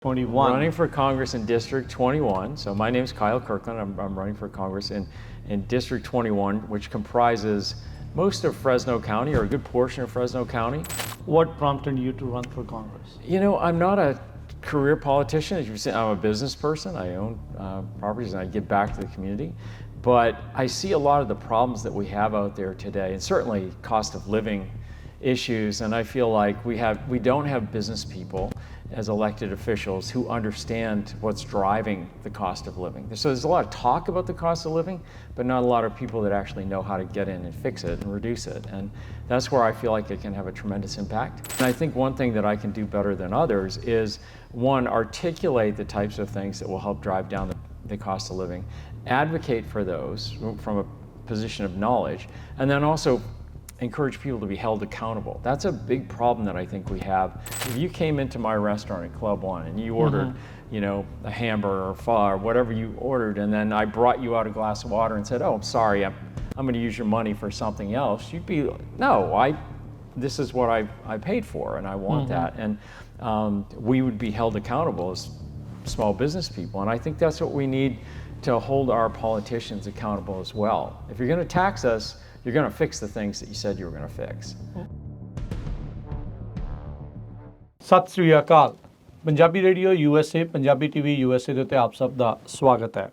21. Running for Congress in District 21. So my name is KYLE KIRKLAND. I'm running for Congress in District 21, which comprises most of Fresno County, or a good portion of Fresno County. What prompted you to run for Congress? You know, I'm not a career politician. As you've seen, I'm a business person. I own properties and I give back to the community. But I see a lot of the problems that we have out there today, and certainly cost of living issues, and I feel like we don't have business people as elected officials who understand what's driving the cost of living. So there's a lot of talk about the cost of living, but not a lot of people that actually know how to get in and fix it and reduce it. And that's where I feel like it can have a tremendous impact. And I think one thing that I can do better than others is, one, articulate the types of things that will help drive down the cost of living, advocate for those from a position of knowledge, and then also encourage people to be held accountable. That's a big problem that I think we have. If you came into my restaurant at Club One and you ordered, you know, a hamburger or pho or whatever you ordered, and then I brought you out a glass of water and said, "Oh, I'm sorry, I'm going to use your money for something else," you'd be, "No, this is what I paid for, and I want that." And we would be held accountable as small business people, and I think that's what we need to hold our politicians accountable as well. If you're going to tax us, you're going to fix the things that you said you were going to fix. ਸਤਿ ਸ੍ਰੀ ਅਕਾਲ। Punjabi radio USA, Punjabi TV USA ਦੇ ਉੱਤੇ ਆਪ ਸਭ ਦਾ ਸਵਾਗਤ ਹੈ।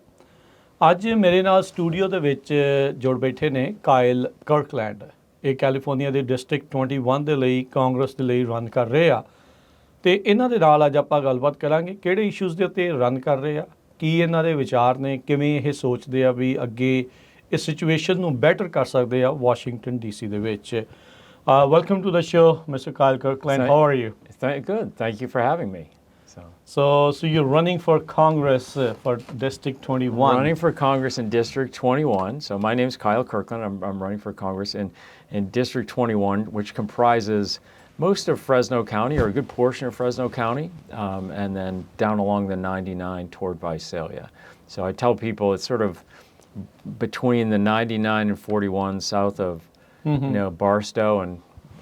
ਅੱਜ ਮੇਰੇ ਨਾਲ ਸਟੂਡੀਓ ਦੇ ਵਿੱਚ ਜੁੜ ਬੈਠੇ ਨੇ ਕਾਇਲ ਕਰਕਲੈਂਡ। ਇਹ ਕੈਲੀਫੋਰਨੀਆ ਦੇ ਡਿਸਟ੍ਰਿਕਟ 21 ਦੇ ਲਈ ਕਾਂਗਰਸ ਦੇ ਲਈ ਰਨ ਕਰ ਰਹੇ ਆ ਤੇ ਇਹਨਾਂ ਦੇ ਨਾਲ ਅੱਜ ਆਪਾਂ ਗੱਲਬਾਤ ਕਰਾਂਗੇ ਕਿਹੜੇ ਇਸ਼ੂਜ਼ ਦੇ ਉੱਤੇ ਰਨ ਕਰ ਰਹੇ ਆ, ਕੀ ਇਹਨਾਂ ਦੇ ਵਿਚਾਰ ਨੇ, ਕਿਵੇਂ ਇਹ ਸੋਚਦੇ ਆ ਵੀ ਅੱਗੇ ਇਸ ਸਿਚੁਏਸ਼ਨ ਨੂੰ ਬੈਟਰ ਕਰ ਸਕਦੇ ਆ ਵਾਸ਼ਿੰਗਟਨ DC ਦੇ ਵਿੱਚ। Welcome to the show, Mr. Kyle Kirkland. How are you? Good. Thank you for having me. So you're running for Congress for District 21. Running for Congress in District 21. So my name is Kyle Kirkland. I'm running for Congress in District 21, which comprises most of Fresno County, or a good portion of Fresno County, and then down along the 99 toward Visalia. So I tell people it's sort of between the 99 and 41 south of Barstow and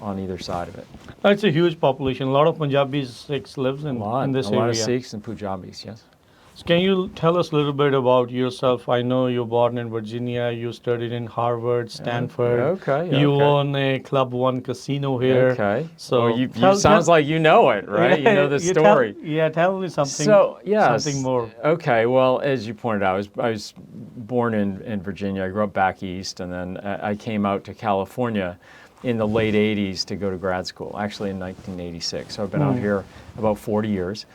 on either side of it. That's a huge population. A lot of Punjabis, Sikhs lives in this area. A lot of Sikhs and Punjabis, yes. So can you tell us a little bit about yourself? I know you're born in Virginia. You studied in Harvard, Stanford. Okay. You own a Club One casino here. Okay. So well, sounds like you know it, right? You know the story. Tell me something. So yes, something more. Okay. Well, as you pointed out, I was born in Virginia. I grew up back east, and then I came out to California in the late 80s to go to grad school, actually in 1986. So I've been out here about 40 years.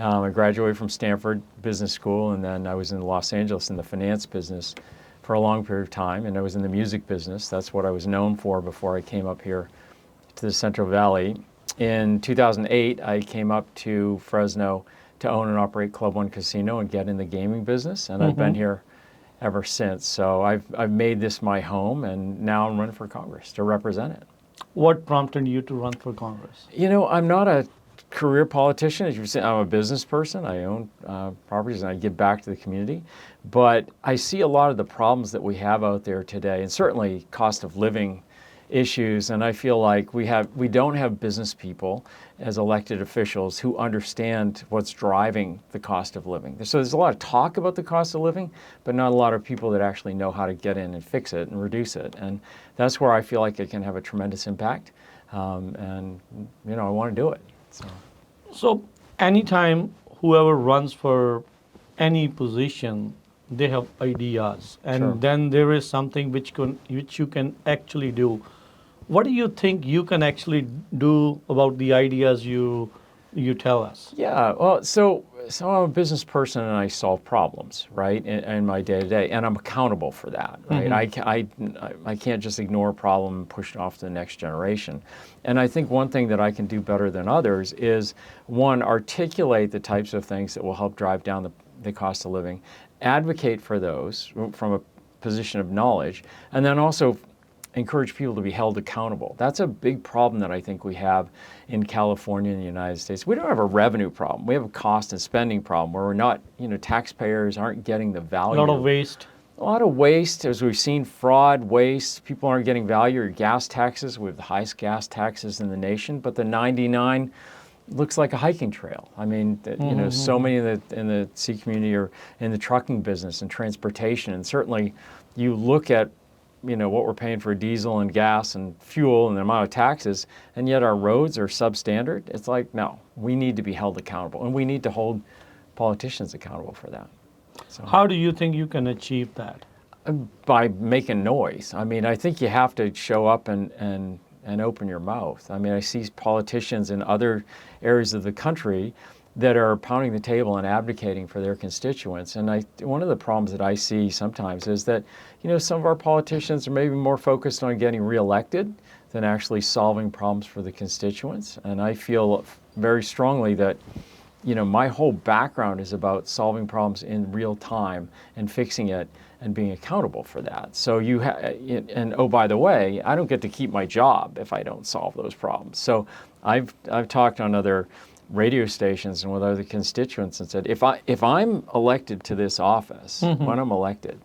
I graduated from Stanford Business School, and then I was in Los Angeles in the finance business for a long period of time, and I was in the music business. That's what I was known for before I came up here to the Central Valley. In 2008, I came up to Fresno to own and operate Club One Casino and get in the gaming business, and I've been here ever since. So I've made this my home, and now I'm running for Congress to represent it. What prompted you to run for Congress? You know, I'm not a career politician. As you've seen, I'm a business person. I own properties and I give back to the community. But I see a lot of the problems that we have out there today, and certainly cost of living issues, and I feel like we don't have business people as elected officials who understand what's driving the cost of living. So there's a lot of talk about the cost of living, but not a lot of people that actually know how to get in and fix it and reduce it. And that's where I feel like it can have a tremendous impact. And you know, I want to do it. So anytime whoever runs for any position, they have ideas, and then there is something which you can actually do. What do you think you can actually do about the ideas you tell us? Yeah, well, so I'm a business person and I solve problems, right, in my day-to-day, and I'm accountable for that, right? I can't just ignore a problem and push it off to the next generation. And I think one thing that I can do better than others is, one, articulate the types of things that will help drive down the cost of living, advocate for those from a position of knowledge, and then also encourage people to be held accountable. That's a big problem that I think we have in California and the United States. We don't have a revenue problem. We have a cost and spending problem where we're not, taxpayers aren't getting the value. A lot of waste. A lot of waste, as we've seen, fraud, waste. People aren't getting value. Or gas taxes, we have the highest gas taxes in the nation, but the 99 looks like a hiking trail. I mean, you know, so many in the sea community are in the trucking business and transportation, and certainly you look at, you know, what we're paying for diesel and gas and fuel and the amount of taxes, and yet our roads are substandard. It's like, no, we need to be held accountable, and we need to hold politicians accountable for that. So, How do you think you can achieve that? by making noise. I mean, I think you have to show up and open your mouth. I mean, I see politicians in other areas of the country that are pounding the table and advocating for their constituents. And one of the problems that I see sometimes is that, you know, some of our politicians are maybe more focused on getting reelected than actually solving problems for the constituents. And I feel very strongly that, you know, my whole background is about solving problems in real time and fixing it and being accountable for that. So and oh, by the way, I don't get to keep my job if I don't solve those problems. So I've talked on other radio stations and with other constituents and said, if I'm elected to this office, when I'm elected,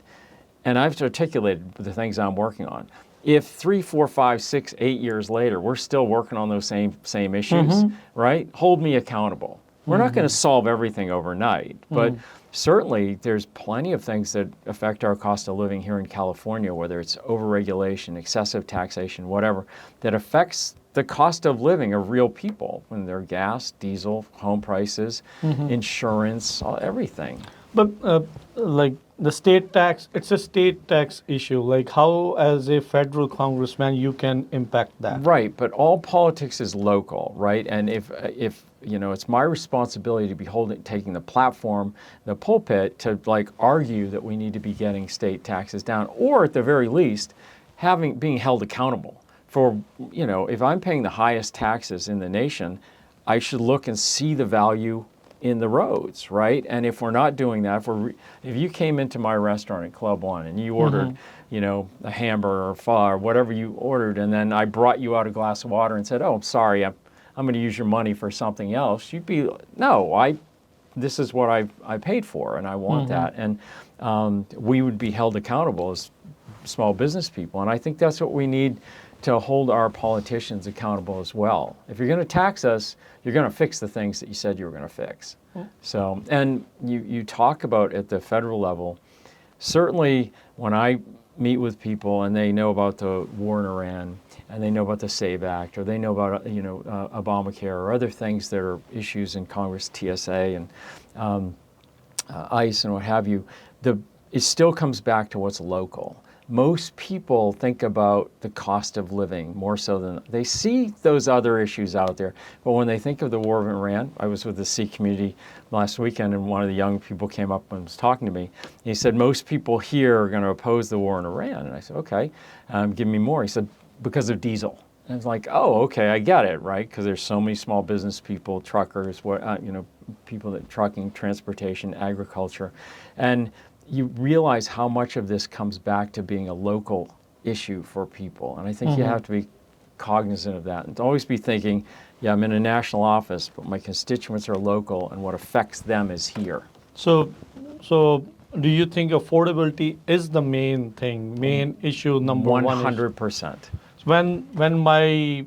and I've articulated the things I'm working on, if 3, 4, 5, 6, 8 years later, we're still working on those same issues, right? Hold me accountable. We're not going to solve everything overnight, but certainly there's plenty of things that affect our cost of living here in California, whether it's overregulation, excessive taxation, whatever, that affects the cost of living of real people when they're gas, diesel, home prices, insurance, everything. But like the state tax, it's a state tax issue. Like how, as a federal congressman, you can impact that? Right, but all politics is local, right? And if you know, it's my responsibility to be taking the platform, the pulpit, to like argue that we need to be getting state taxes down, or at the very least, being held accountable for, you know, if I'm paying the highest taxes in the nation, I should look and see the value in the roads, right? And if we're not doing that, if you came into my restaurant at Club One and you ordered, you know, a hamburger or pho or whatever you ordered, and then I brought you out a glass of water and said, "Oh, I'm sorry, I'm going to use your money for something else," you'd be, "No, this is what I paid for, and I want that." And we would be held accountable as small business people, and I think that's what we need to hold our politicians accountable as well. If you're going to tax us, you're going to fix the things that you said you were going to fix. So, and you talk about at the federal level, certainly when I meet with people and they know about the war in Iran and they know about the SAVE Act, or they know about, you know, Obamacare or other things that are issues in Congress, TSA and ICE and what have you, it still comes back to what's local. Most people think about the cost of living more so than they see those other issues out there. But when they think of the war in Iran, I was with the Sikh community last weekend, and one of the young people came up and was talking to me. He said, "Most people here are going to oppose the war in Iran." And I said, "Okay, give me more." He said, "Because of diesel." And I was like, "Oh, okay, I get it, right? Because there's so many small business people, truckers, you know, people that trucking, transportation, agriculture, and you realize how much of this comes back to being a local issue for people. And I think you have to be cognizant of that and to always be thinking, yeah, I'm in a national office, but my constituents are local, and what affects them is here." So do you think affordability is the main issue, number one? 100%. When my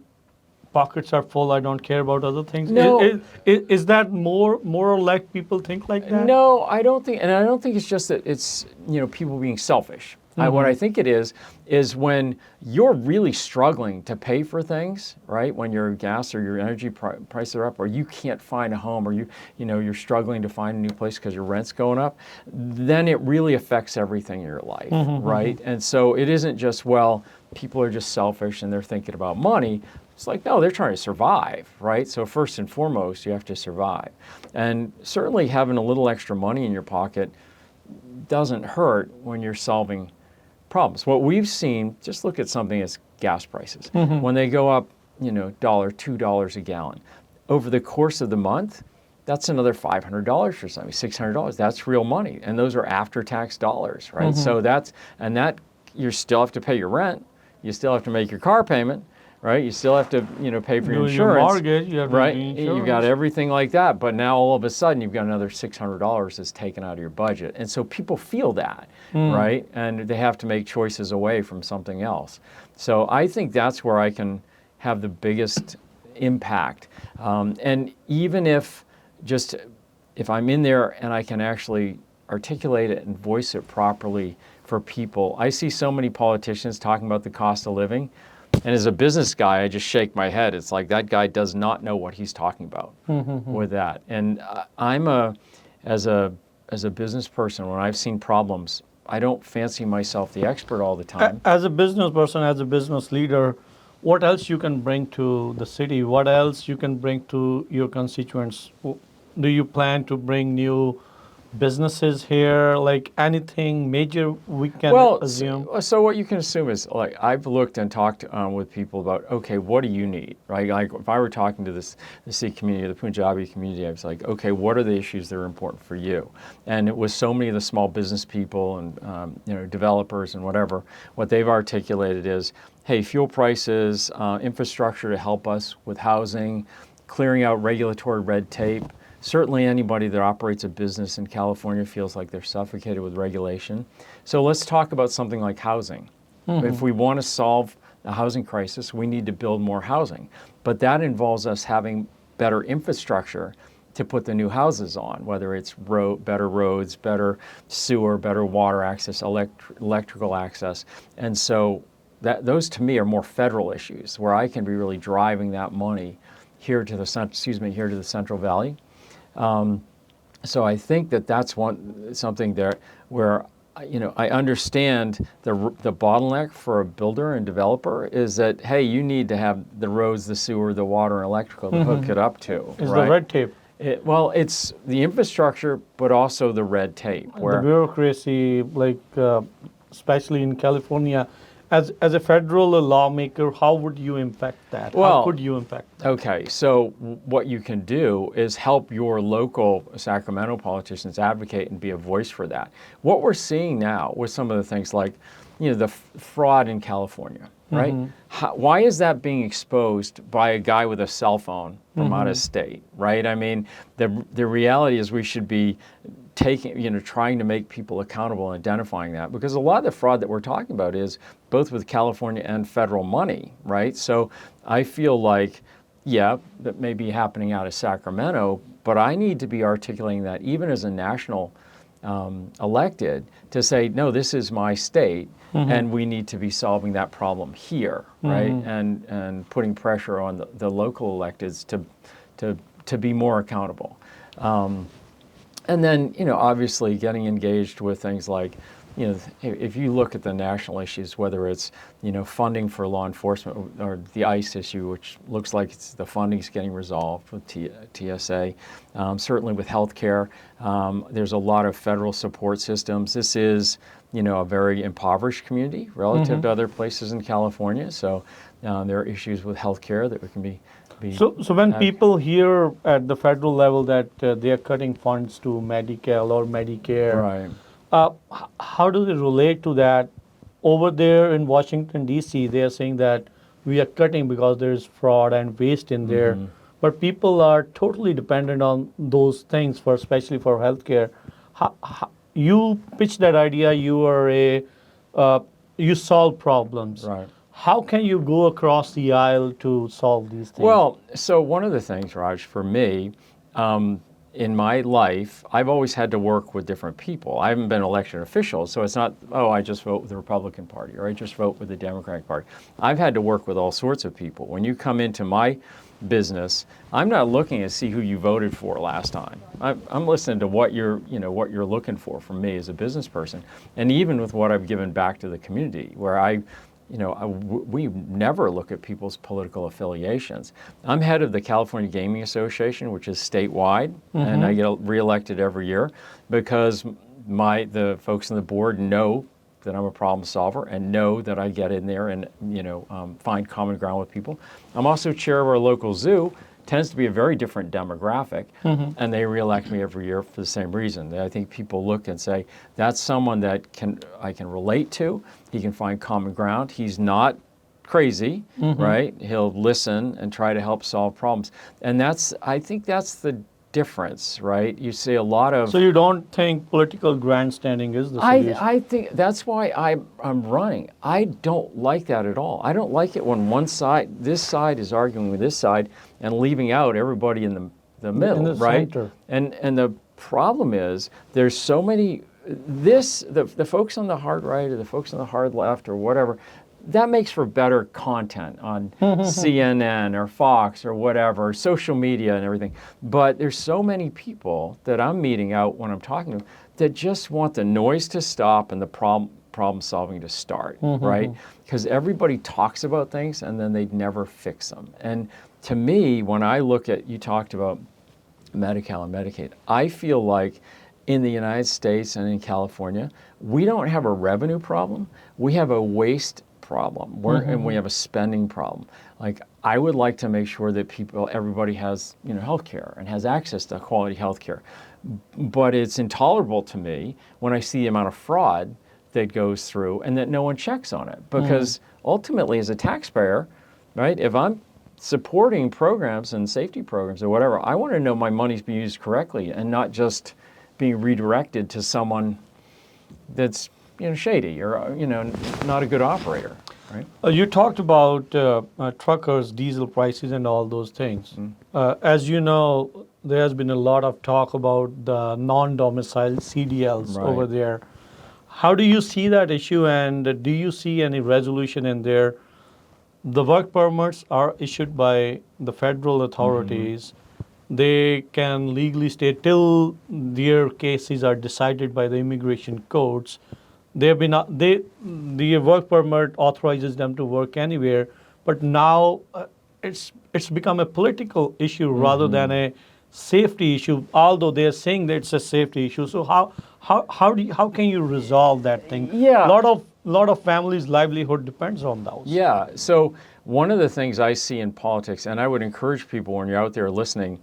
pockets are full, I don't care about other things. No. Is that more or less people think like that? No, I don't think, and I don't think it's just that it's, you know, people being selfish. What I think it is when you're really struggling to pay for things, right? When your gas or your energy prices are up, or you can't find a home, or you know, you're struggling to find a new place because your rent's going up, then it really affects everything in your life, right? And so it isn't just, well, people are just selfish and they're thinking about money. It's like, no, they're trying to survive, right? So first and foremost, you have to survive. And certainly having a little extra money in your pocket doesn't hurt when you're solving problems. What we've seen, just look at something as gas prices. When they go up, you know, $1, $2 a gallon, over the course of the month, that's another $500 for something, $600. That's real money. And those are after-tax dollars, right? So that you still have to pay your rent. You still have to make your car payment, right? You still have to, you know, pay for your insurance. Your mortgage, you have to right? do insurance. You've got everything like that. But now all of a sudden you've got another $600 that's taken out of your budget. And so people feel that, right? And they have to make choices away from something else. So I think that's where I can have the biggest impact. And even if I'm in there and I can actually articulate it and voice it properly for people. I see so many politicians talking about the cost of living, and as a business guy, I just shake my head. It's like that guy does not know what he's talking about with that. And as a business person, when I've seen problems, I don't fancy myself the expert all the time. As a business person, as a business leader, what else you can bring to the city? What else you can bring to your constituents? Do you plan to bring new businesses here? Like anything major we can assume? So what you can assume is, like, I've looked and talked with people about, okay, what do you need, right? Like if I were talking to the Sikh community, the Punjabi community, I was like, okay, what are the issues that are important for you? And it was so many of the small business people and developers and whatever, what they've articulated is, hey, fuel prices, infrastructure to help us with housing, clearing out regulatory red tape. Certainly anybody that operates a business in California feels like they're suffocated with regulation. So let's talk about something like housing. If we want to solve the housing crisis, we need to build more housing. But that involves us having better infrastructure to put the new houses on, whether it's better roads, better sewer, better water access, electrical access. And so those to me are more federal issues where I can be really driving that money here to the Central Valley. So I think that's something there where I understand the bottleneck for a builder and developer is that, hey, you need to have the roads, the sewer, the water, and electrical to hook it up to. It's the red tape. It's the infrastructure, but also the red tape. The bureaucracy, like especially in California, as a federal lawmaker, how would you impact that? How could you impact that? Okay, so what you can do is help your local Sacramento politicians advocate and be a voice for that. What we're seeing now with some of the things like, the fraud in California, right? Why is that being exposed by a guy with a cell phone from out of state, right? I mean, the reality is we should be trying to make people accountable and identifying that, because a lot of the fraud that we're talking about is both with California and federal money, right? So I feel like, that may be happening out of Sacramento, but I need to be articulating that even as a national elected to say, no, this is my state, and we need to be solving that problem here, right? And putting pressure on the local electeds to be more accountable. And then, obviously getting engaged with things like, if you look at the national issues, whether it's, funding for law enforcement or the ICE issue, which looks like the funding's getting resolved with TSA, certainly with healthcare, there's a lot of federal support systems. This is, a very impoverished community relative to other places in California. So there are issues with healthcare that we can be. So when people hear at the federal level that they are cutting funds to Medi-Cal or Medicare, right. How do they relate to that? Over there in Washington, D.C., they are saying that we are cutting because there is fraud and waste in there. But people are totally dependent on those things, especially for healthcare. You pitch that idea, you solve problems. Right. How can you go across the aisle to solve these things? Well, so one of the things, Raj, for me, in my life, I've always had to work with different people. I haven't been an elected official, so it's not, I just vote with the Republican Party or I just vote with the Democratic Party. I've had to work with all sorts of people. When you come into my business, I'm not looking to see who you voted for last time. I'm listening to what you're looking for from me as a business person, and even with what I've given back to the community, where we never look at people's political affiliations. I'm head of the California Gaming Association, which is statewide, and I get reelected every year because the folks on the board know that I'm a problem solver and know that I get in there and find common ground with people. I'm also chair of our local zoo. Tends to be a very different demographic, and they reelect me every year for the same reason. I think people look and say, that's someone that I can relate to. He can find common ground. He's not crazy, right? He'll listen and try to help solve problems. And I think that's the difference, right? You see a lot of. So you don't think political grandstanding is the solution? I think that's why I'm running. I don't like that at all. I don't like it when this side is arguing with this side and leaving out everybody in the middle, the right? center. And the problem is there's so many, the folks on the hard right or the folks on the hard left or whatever, that makes for better content on CNN or Fox or whatever, social media and everything. But there's so many people that I'm meeting out when I'm talking to them that just want the noise to stop and the problem solving to start, right? Because everybody talks about things and then they never fix them. And to me, when I look at, you talked about Medi-Cal and Medicaid, I feel like in the United States and in California, we don't have a revenue problem, we have a waste problem, and we have a spending problem. Like, I would like to make sure that everybody has, health care and has access to quality health care. But it's intolerable to me when I see the amount of fraud that goes through and that no one checks on it. Because ultimately, as a taxpayer, right, if I'm supporting programs and safety programs or whatever, I want to know my money's being used correctly and not just being redirected to someone that's shady or not a good operator, right? You talked about truckers, diesel prices, and all those things. As you know, there has been a lot of talk about the non-domiciled CDLs Right. over there. How do you see that issue, and do you see any resolution in there? The work permits are issued by the federal authorities. They can legally stay till their cases are decided by the immigration courts. The work permit authorizes them to work anywhere, but now it's become a political issue rather than a safety issue. Although they are saying that it's a safety issue, so how can you resolve that thing? Yeah. lot of families' livelihood depends on those. Yeah. So one of the things I see in politics, and I would encourage people when you're out there listening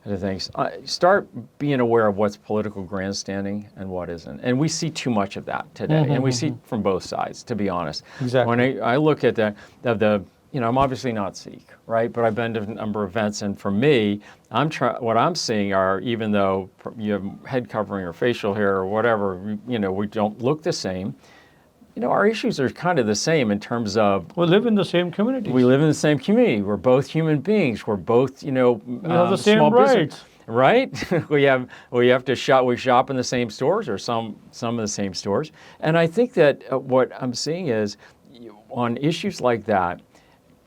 to things, start being aware of what's political grandstanding and what isn't. And we see too much of that today, and we see from both sides, to be honest. Exactly. When I look at I'm obviously not Sikh, right? But I've been to a number of events, and for me, what I'm seeing are, even though you have head covering or facial hair or whatever, we don't look the same. Our issues are kind of the same in terms of We live in the same community. we live in the same community. We're both human beings. We're both, We have the same small rights. business, right? we have to shop. We shop in the same stores, or some of the same stores. And I think that what I'm seeing is, on issues like that,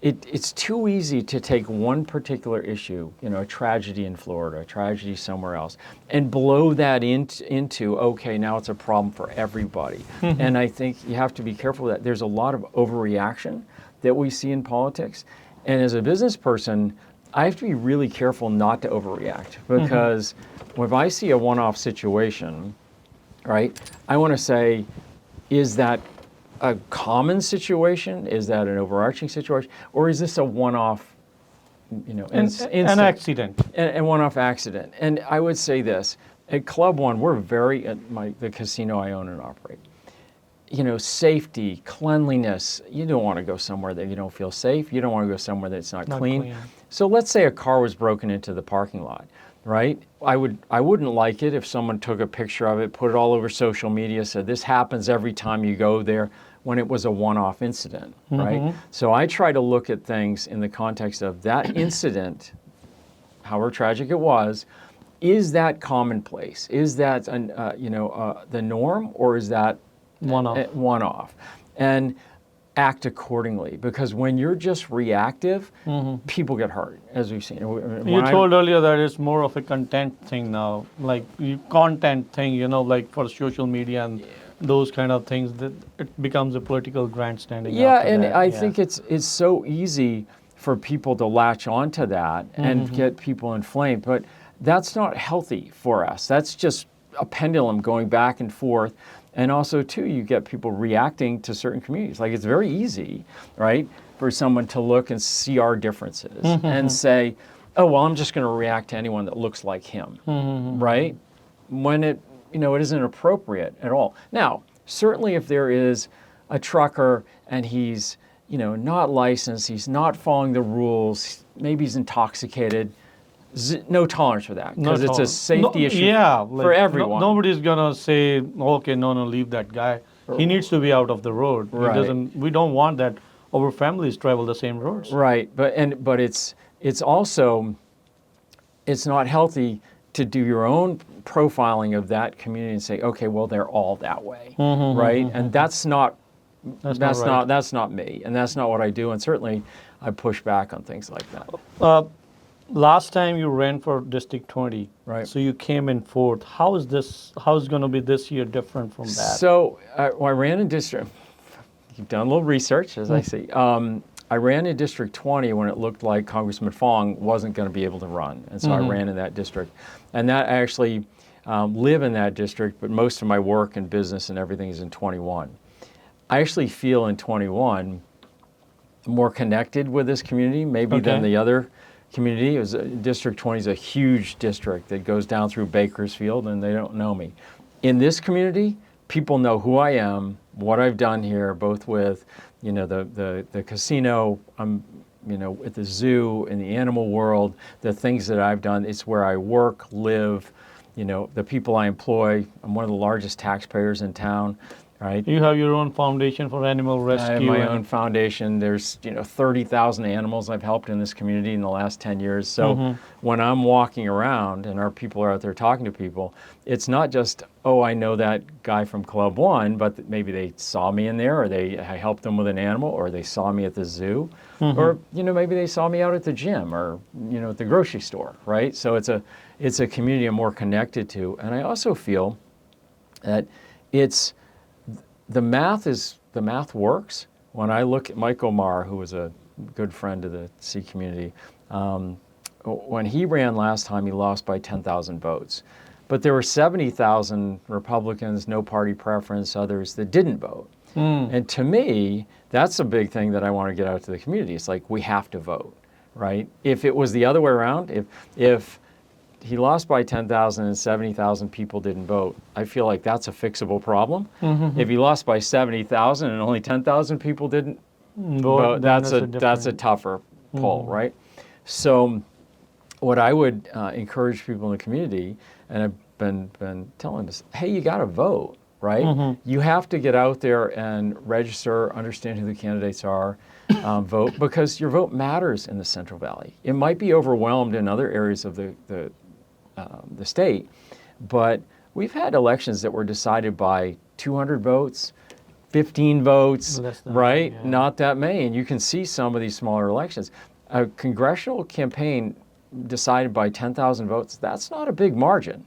it's too easy to take one particular issue, a tragedy in Florida, a tragedy somewhere else, and blow that into, okay, now it's a problem for everybody. And I think you have to be careful that there's a lot of overreaction that we see in politics. And as a business person, I have to be really careful not to overreact, because if I see a one-off situation, right, I want to say, is that a common situation? Is that an overarching situation? Or is this a one-off, An accident. and one-off accident? And I would say this, at Club One, we're the casino I own and operate, safety, cleanliness. You don't want to go somewhere that you don't feel safe. You don't want to go somewhere that's not clean. So let's say a car was broken into the parking lot, right? I wouldn't like it if someone took a picture of it, put it all over social media, said this happens every time you go there, when it was a one-off incident, right? So I try to look at things in the context of that incident, however tragic it was. Is that commonplace? Is that the norm, or is that one-off? And act accordingly, because when you're just reactive, people get hurt, as we've seen. You told earlier that it's more of a content thing now, like content thing, like for social media and those kind of things, that it becomes a political grandstanding. Yeah, after and that. I think it's so easy for people to latch onto that and get people inflamed, but that's not healthy for us. That's just a pendulum going back and forth. And also, too, you get people reacting to certain communities. Like, it's very easy, right, for someone to look and see our differences and say, oh, well, I'm just going to react to anyone that looks like him, right? When it isn't appropriate at all. Now, certainly if there is a trucker and he's, not licensed, he's not following the rules, maybe he's intoxicated, no tolerance for that, No because it's a tolerance. safety issue for everyone. Nobody's gonna say, okay, no, leave that guy. He needs to be out of the road. Right. He doesn't. We don't want that. Our families travel the same roads. Right, but it's also, it's not healthy to do your own profiling of that community and say, okay, well, they're all that way, right? And that's not me, and that's not what I do, and certainly I push back on things like that. Last time you ran for District 20, Right. So you came in fourth. How is going to be this year different from that? So I ran in district. You've done a little research, as I see. I ran in District 20 when it looked like Congressman Fong wasn't going to be able to run, and so I ran in that district. And that I actually live in that district, but most of my work and business and everything is in 21. I actually feel in 21 more connected with this community, maybe than the other community. District 20 is a huge district that goes down through Bakersfield, and they don't know me. In this community, people know who I am, what I've done here, both with, the casino, at the zoo, in the animal world, the things that I've done. It's where I work, live, the people I employ. I'm one of the largest taxpayers in town. Right. You have your own foundation for animal rescue. I have my own foundation. There's 30,000 animals I've helped in this community in the last 10 years. So when I'm walking around and our people are out there talking to people, it's not just, oh, I know that guy from Club One, but maybe they saw me in there, or I helped them with an animal, or they saw me at the zoo, or maybe they saw me out at the gym, or at the grocery store. Right. So it's a community I'm more connected to, and I also feel that the math works. When I look at Mike Omar, who was a good friend of the C community, when he ran last time, he lost by 10,000 votes. But there were 70,000 Republicans, no party preference, others that didn't vote. And to me, that's a big thing that I want to get out to the community. It's like, we have to vote, right? If it was the other way around, if he lost by 10,000 and 70,000 people didn't vote, I feel like that's a fixable problem. If he lost by 70,000 and only 10,000 people didn't vote, that's a tougher poll, right? So what I would encourage people in the community, and I've been telling them, hey, you got to vote, right? You have to get out there and register, understand who the candidates are, vote, because your vote matters in the Central Valley. It might be overwhelmed in other areas of the state, but we've had elections that were decided by 200 votes, 15 votes, right? Yeah. Not that many. And you can see some of these smaller elections. A congressional campaign decided by 10,000 votes, that's not a big margin,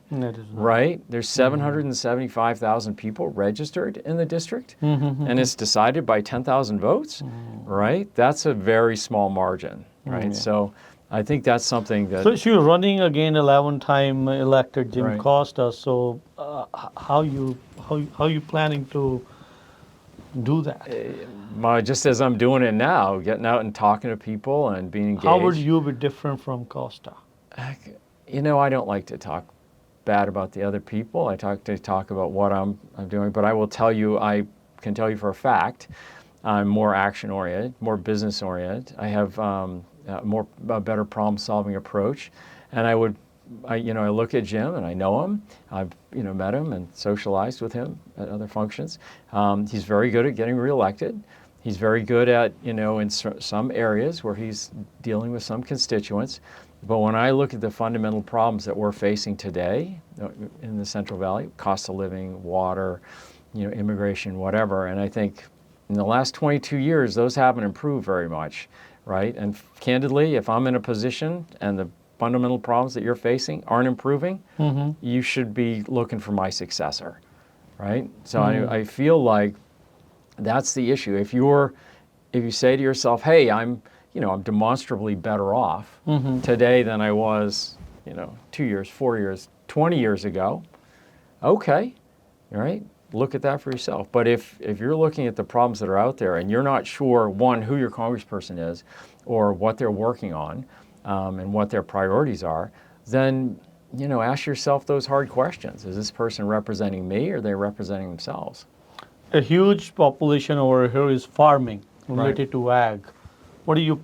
right? There's 775,000 people registered in the district, and it's decided by 10,000 votes, right? That's a very small margin, right? So I think that's something that... So you're running again 11-time elected Jim Costa, so how you planning to do that? Just as I'm doing it now, getting out and talking to people and being engaged. How would you be different from Costa? I don't like to talk bad about the other people. I talk about what I'm doing, but I will tell you, I can tell you for a fact, I'm more action-oriented, more business-oriented. I have a better problem-solving approach, and I look at Jim and I know him. I've met him and socialized with him at other functions. He's very good at getting reelected. He's very good at in some areas where he's dealing with some constituents. But when I look at the fundamental problems that we're facing today in the Central Valley, cost of living, water, immigration, whatever, and I think in the last 22 years those haven't improved very much, right? And candidly, if I'm in a position and the fundamental problems that you're facing aren't improving, you should be looking for my successor, right? So I feel like that's the issue. If you say to yourself, hey, I'm demonstrably better off today than I was, 2 years, 4 years, 20 years ago, okay, all right, look at that for yourself. But if you're looking at the problems that are out there and you're not sure, one, who your congressperson is or what they're working on, and what their priorities are, then ask yourself those hard questions. Is this person representing me, or are they representing themselves? A huge population over here is farming related to ag. What are your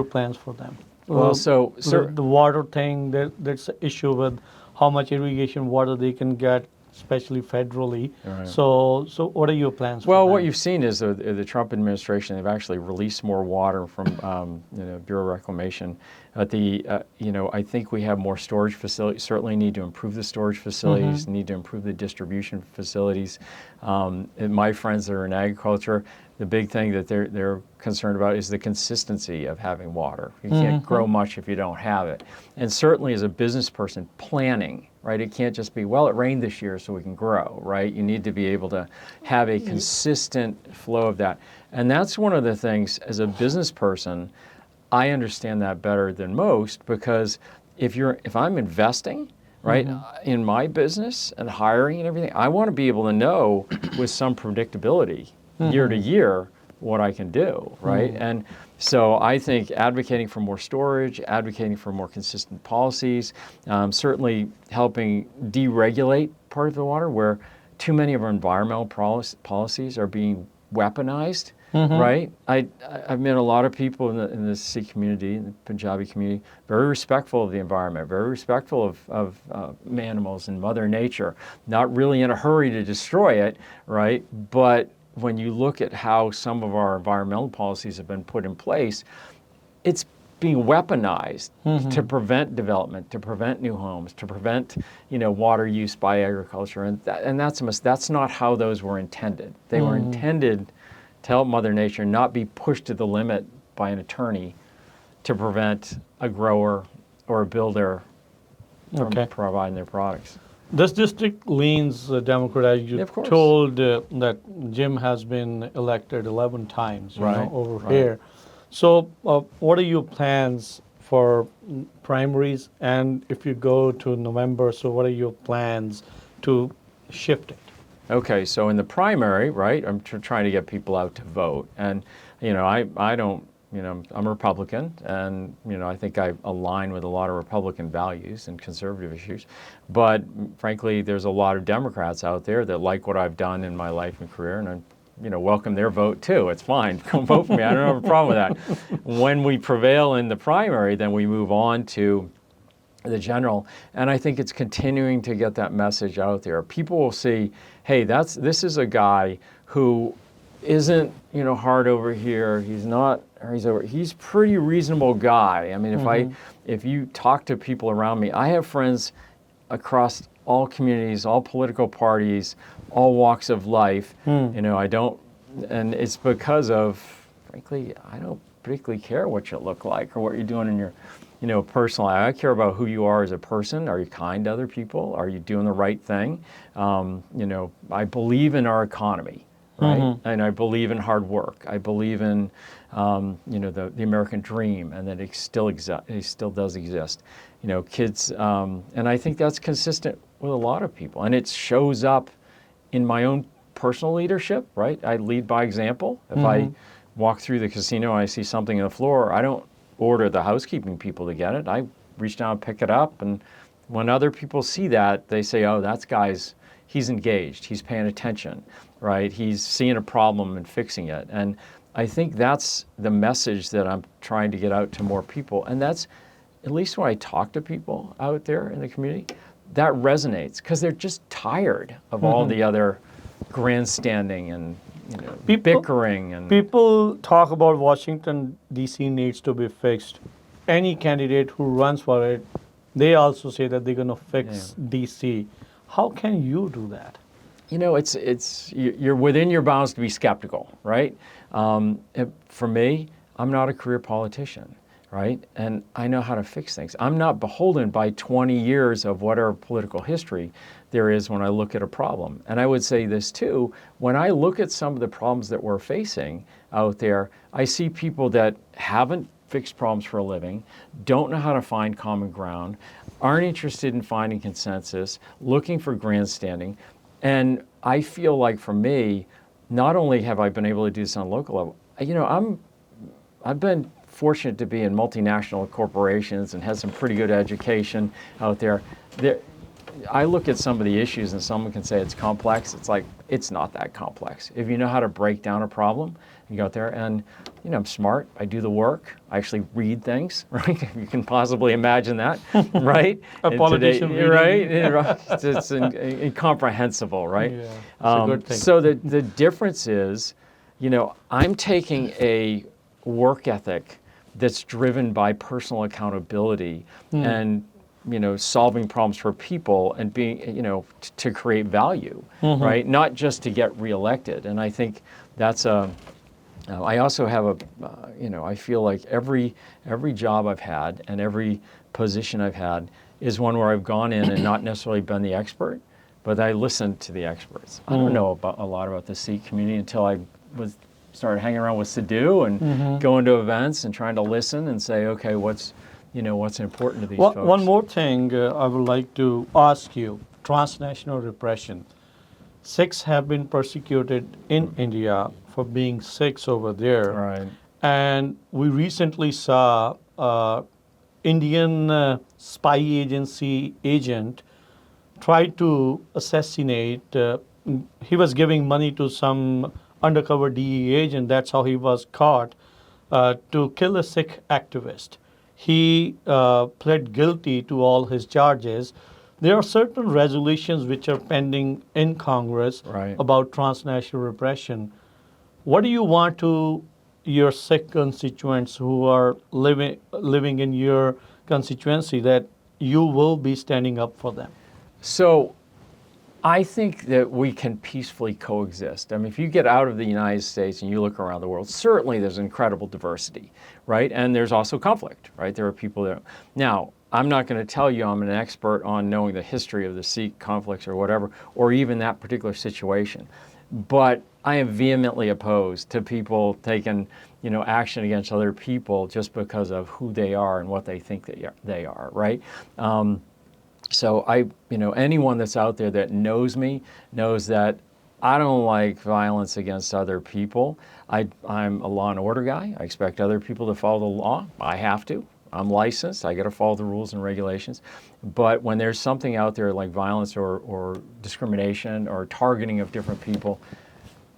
plans for them? Well, so the water thing, that's an issue with how much irrigation water they can get, especially federally. Right. So what are your plans for Well, that? what you've seen is the Trump administration, they've actually released more water from Bureau of Reclamation. But I think we have more storage facilities. Certainly need to improve the storage facilities, need to improve the distribution facilities. And my friends that are in agriculture, the big thing that they're concerned about is the consistency of having water. You can't grow much if you don't have it. And certainly as a business person, planning, right? It can't just be, well, it rained this year so we can grow, right? You need to be able to have a consistent flow of that. And that's one of the things, as a business person, I understand that better than most, because if I'm investing, right, in my business and hiring and everything, I want to be able to know with some predictability year to year what I can do, right? And so I think advocating for more storage, advocating for more consistent policies, certainly helping deregulate part of the water where too many of our environmental policies are being weaponized, right? I've met a lot of people in the Sikh community, in the Punjabi community, very respectful of the environment, very respectful of animals and Mother Nature, not really in a hurry to destroy it, right? But when you look at how some of our environmental policies have been put in place, it's being weaponized to prevent development, to prevent new homes, to prevent water use by agriculture, and that's not how those were intended. They were intended to help Mother Nature not be pushed to the limit by an attorney to prevent a grower or a builder from providing their products. This district leans Democrat, as you Of course. told that Jim has been elected 11 times over right. here. So what are your plans for primaries? And if you go to November, so what are your plans to shift it? Okay, so in the primary, right, I'm trying to get people out to vote. And, I don't, I'm a Republican, and, I think I align with a lot of Republican values and conservative issues. But frankly, there's a lot of Democrats out there that like what I've done in my life and career, and I welcome their vote too. It's fine. Come vote for me. I don't have a problem with that. When we prevail in the primary, then we move on to the general, and I think it's continuing to get that message out there. People will see, hey, this is a guy who isn't hard over here. He's pretty reasonable guy. I mean, if you talk to people around me, I have friends across all communities, all political parties, all walks of life. I don't, and it's because of, frankly, I don't particularly care what you look like or what you're doing in your personal life. I care about who you are as a person. Are you kind to other people? Are you doing the right thing? I believe in our economy, right? And I believe in hard work. I believe in, the American dream, and that it still does exist. Kids, and I think that's consistent with a lot of people. And it shows up in my own personal leadership, right? I lead by example. If I walk through the casino and I see something on the floor, I don't order the housekeeping people to get it. I reach down and pick it up, and when other people see that, they say, oh, he's engaged, he's paying attention, right? He's seeing a problem and fixing it. And I think that's the message that I'm trying to get out to more people. And that's, at least when I talk to people out there in the community, that resonates, because they're just tired of all the other grandstanding and bickering. And people talk about Washington, D.C. needs to be fixed. Any candidate who runs for it, they also say that they're going to fix D.C. How can you do that? You're within your bounds to be skeptical, right? For me, I'm not a career politician, right? And I know how to fix things. I'm not beholden by 20 years of whatever political history there is when I look at a problem. And I would say this too, when I look at some of the problems that we're facing out there, I see people that haven't fixed problems for a living, don't know how to find common ground, aren't interested in finding consensus, looking for grandstanding. And I feel like for me, not only have I been able to do this on a local level, I've been fortunate to be in multinational corporations and had some pretty good education out there. I look at some of the issues and someone can say it's complex. It's like, it's not that complex. If you know how to break down a problem, You go out there and, I'm smart. I do the work. I actually read things, right? You can possibly imagine that, right? A And politician today, reading. right? It's incomprehensible, right? Yeah, it's a good thing. So the difference is, I'm taking a work ethic that's driven by personal accountability and solving problems for people and being to create value, right? Not just to get reelected. And I think that's I also have I feel like every job I've had and every position I've had is one where I've gone in and not necessarily been the expert, but I listened to the experts. I don't know a lot about the Sikh community until I started hanging around with Sidhu and going to events and trying to listen and say, okay, what's important to these folks. One more thing I would like to ask you: transnational repression. Sikhs have been persecuted in India for being Sikhs over there. Right. And we recently saw Indian spy agency agent tried to assassinate. He was giving money to some undercover DE agent. That's how he was caught to kill a Sikh activist. He pled guilty to all his charges. There are certain resolutions which are pending in Congress Right. about transnational repression. What do you want to your Sikh constituents who are living in your constituency that you will be standing up for them? So I think that we can peacefully coexist. I mean, if you get out of the United States and you look around the world, certainly there's incredible diversity, right? And there's also conflict, right? There are people there. Now, I'm not going to tell you I'm an expert on knowing the history of the Sikh conflicts or whatever, or even that particular situation. But I am vehemently opposed to people taking, action against other people just because of who they are and what they think they are, right? So anyone that's out there that knows me knows that I don't like violence against other people. I'm a law and order guy. I expect other people to follow the law. I have to. I'm licensed. I got to follow the rules and regulations. But when there's something out there like violence or discrimination or targeting of different people,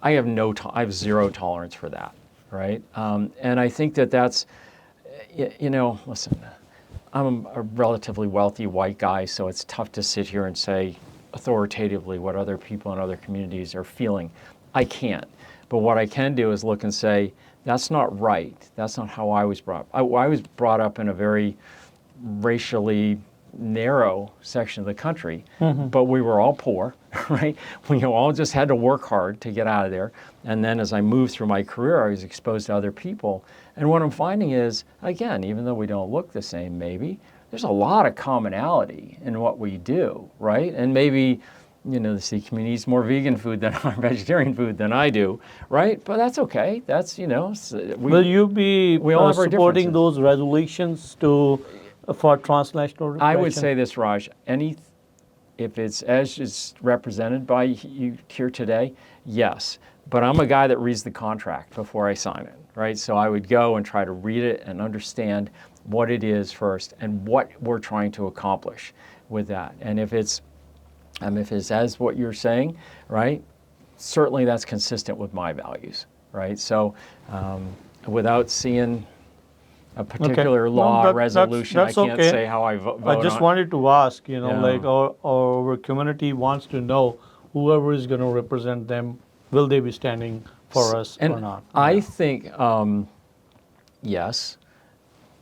I have zero tolerance for that, right? And I think that's, listen, I'm a relatively wealthy white guy, so it's tough to sit here and say authoritatively what other people in other communities are feeling. I can't. But what I can do is look and say, that's not right. That's not how I was brought up. I was brought up in a very racially narrow section of the country, but we were all poor, right? We all just had to work hard to get out of there. And then as I moved through my career, I was exposed to other people. And what I'm finding is, again, even though we don't look the same maybe, there's a lot of commonality in what we do, right? And maybe, the Sikh community eats more vegan food than vegetarian food than I do, right? But that's okay. That's, will you be we all have our supporting differences. those resolutions for transnational repression? I would say this, Raj, if it's as is represented by you here today, yes. But I'm a guy that reads the contract before I sign it, right? So I would go and try to read it and understand what it is first and what we're trying to accomplish with that. And if it's as what you're saying, right, certainly that's consistent with my values, right? So without seeing a particular law resolution, that's I can't okay. say how I vote I just on. wanted to ask, Yeah. like our community wants to know whoever is going to represent them, will they be standing for us And or not? I think, yes,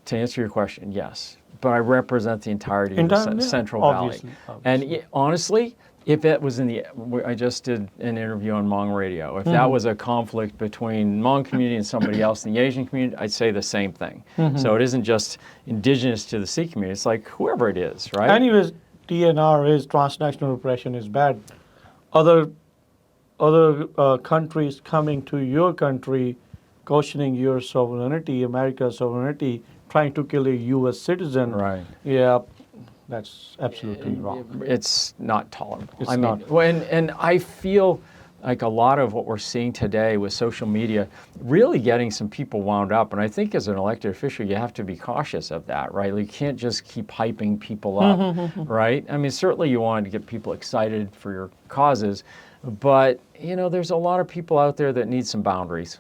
to answer your question, yes. But I represent the entirety of the Central Valley. And honestly, if it was I just did an interview on Hmong radio. If that was a conflict between Hmong community and somebody else in the Asian community, I'd say the same thing. So it isn't just indigenous to the Sikh community. It's like whoever it is, right? Anyways, TNR is transnational repression is bad. Other countries coming to your country, questioning your sovereignty, America's sovereignty, trying to kill a U.S. citizen. Right. Yeah, that's absolutely wrong. It's not tolerable. It's not. And I feel like a lot of what we're seeing today with social media really getting some people wound up. And I think as an elected official, you have to be cautious of that, right? Like, you can't just keep hyping people up, right? I mean, certainly you want to get people excited for your causes, but, there's a lot of people out there that need some boundaries.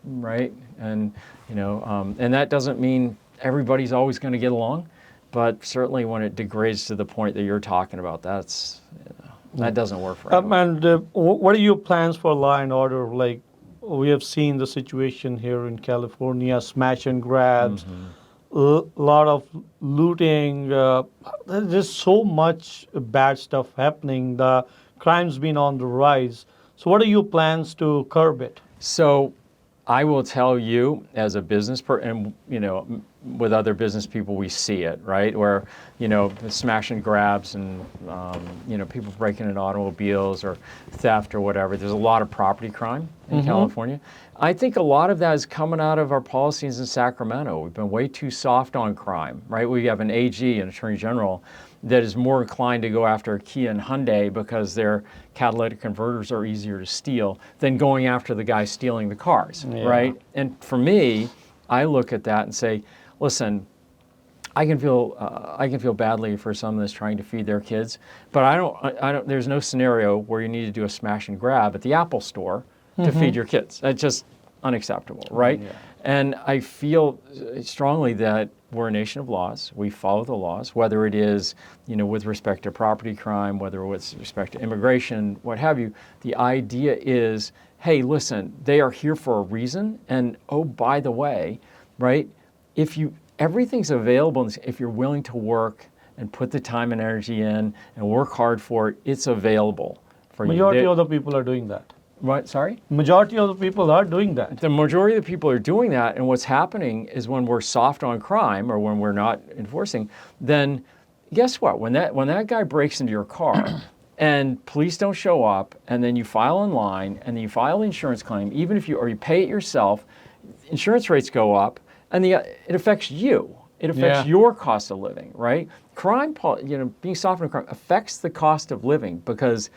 right? And and that doesn't mean everybody's always going to get along, but certainly when it degrades to the point that you're talking about, that doesn't work for anyone. And what are your plans for law and order? Like, we have seen the situation here in California, smash and grabs, a lot of looting. There's so much bad stuff happening. The crime's been on the rise. So what are your plans to curb it? So I will tell you, as a business person, and with other business people, we see it, right? Where the smash and grabs and people breaking into automobiles or theft or whatever. There's a lot of property crime in California. I think a lot of that is coming out of our policies in Sacramento. We've been way too soft on crime, right? We have an AG, an Attorney General, that is more inclined to go after Kia and Hyundai because their catalytic converters are easier to steal than going after the guy stealing the cars, right? And for me, I look at that and say, listen, I can feel badly for someone that's trying to feed their kids, but I don't. There's no scenario where you need to do a smash and grab at the Apple store to feed your kids. That's just unacceptable, right? Yeah. And I feel strongly that we're a nation of laws. We follow the laws, whether it is, with respect to property crime, whether with respect to immigration, what have you. The idea is, hey, listen, they are here for a reason. And oh, by the way, right? Everything's available, if you're willing to work and put the time and energy in and work hard for it, it's available for you. Majority of the people are doing that. What? Sorry? Majority of the people are doing that. The majority of the people are doing that, and what's happening is when we're soft on crime or when we're not enforcing, then guess what? When that guy breaks into your car and police don't show up, and then you file online and then you file the insurance claim, even if you pay it yourself, insurance rates go up, and it affects you. It affects your cost of living, right? Crime, being soft on crime affects the cost of living because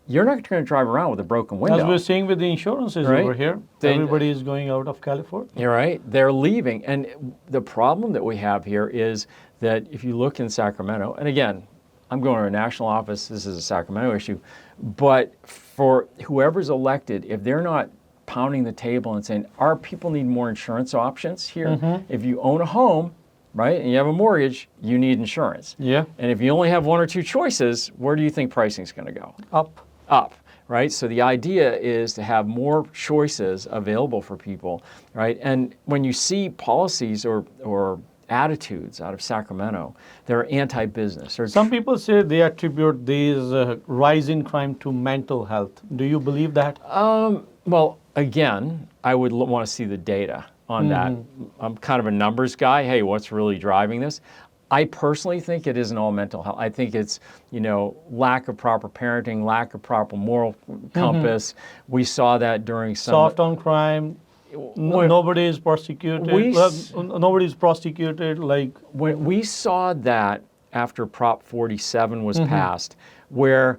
you're not going to drive around with a broken window. As we're seeing with the insurances over here, everybody is going out of California. You're right. They're leaving. And the problem that we have here is that if you look in Sacramento, and again, I'm going to a national office, this is a Sacramento issue, but for whoever's elected, if they're not pounding the table and saying, our people need more insurance options here. If you own a home, right, and you have a mortgage, you need insurance. Yeah. And if you only have one or two choices, where do you think pricing is going to go? Up, right? So the idea is to have more choices available for people, right? And when you see policies or attitudes out of Sacramento, they're anti-business. Some people say they attribute these rise in crime to mental health. Do you believe that? Well, again, I would want to see the data on that. I'm kind of a numbers guy. Hey, what's really driving this? I personally think it isn't all mental health. I think it's, lack of proper parenting, lack of proper moral compass. We saw that during some... Soft on crime. Nobody is prosecuted. Nobody is prosecuted. When we saw that after Prop 47 was passed, where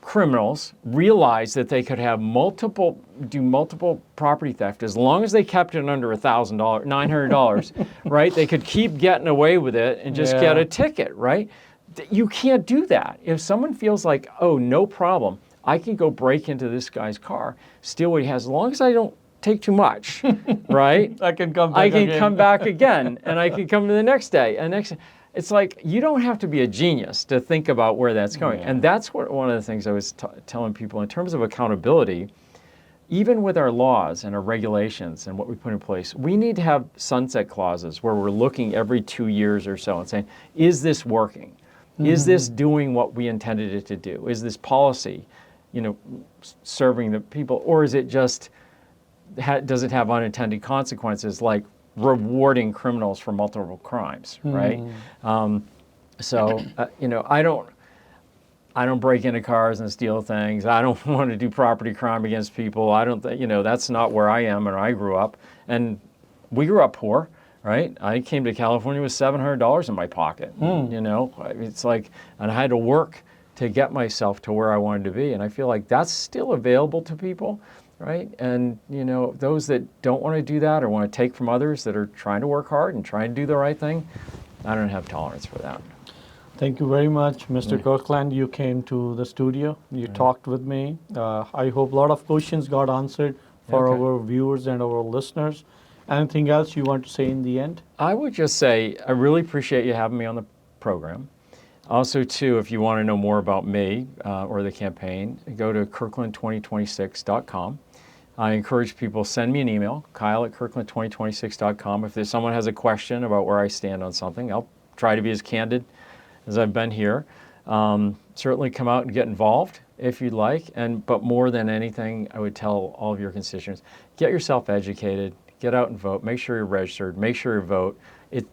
criminals realized that they could have multiple property theft as long as they kept it under $1,000, $900, right? They could keep getting away with it and just get a ticket, right? You can't do that. If someone feels like, oh, no problem, I can go break into this guy's car, steal what he has, as long as I don't take too much, right? I can come back again, and I can come to the next day and next. It's like you don't have to be a genius to think about where that's going. And that's one of the things I was telling people in terms of accountability. Even with our laws and our regulations and what we put in place, we need to have sunset clauses where we're looking every 2 years or so and saying, is this working? Is this doing what we intended it to do? Is this policy, serving the people? Or is it just, does it have unintended consequences like rewarding criminals for multiple crimes, right? I don't break into cars and steal things. I don't want to do property crime against people. I don't think, that's not where I am and I grew up. And we grew up poor, right? I came to California with $700 in my pocket, It's like, and I had to work to get myself to where I wanted to be. And I feel like that's still available to people. Right? And, those that don't want to do that or want to take from others that are trying to work hard and trying to do the right thing, I don't have tolerance for that. Thank you very much, Mr. Kirkland. You came to the studio. You talked with me. I hope a lot of questions got answered for Okay. our viewers and our listeners. Anything else you want to say in the end? I would just say I really appreciate you having me on the program. Also, too, if you want to know more about me or the campaign, go to kirkland2026.com. I encourage people, send me an email, KYLE@kirkland2026.com. If someone has a question about where I stand on something, I'll try to be as candid as I've been here. Certainly come out and get involved if you'd like. But more than anything, I would tell all of your constituents, get yourself educated, get out and vote, make sure you're registered, make sure you vote.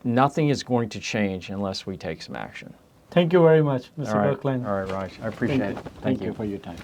Nothing is going to change unless we take some action. Thank you very much, Mr. All right, Kirkland. all right, Raj. I appreciate it. Thank you for your time.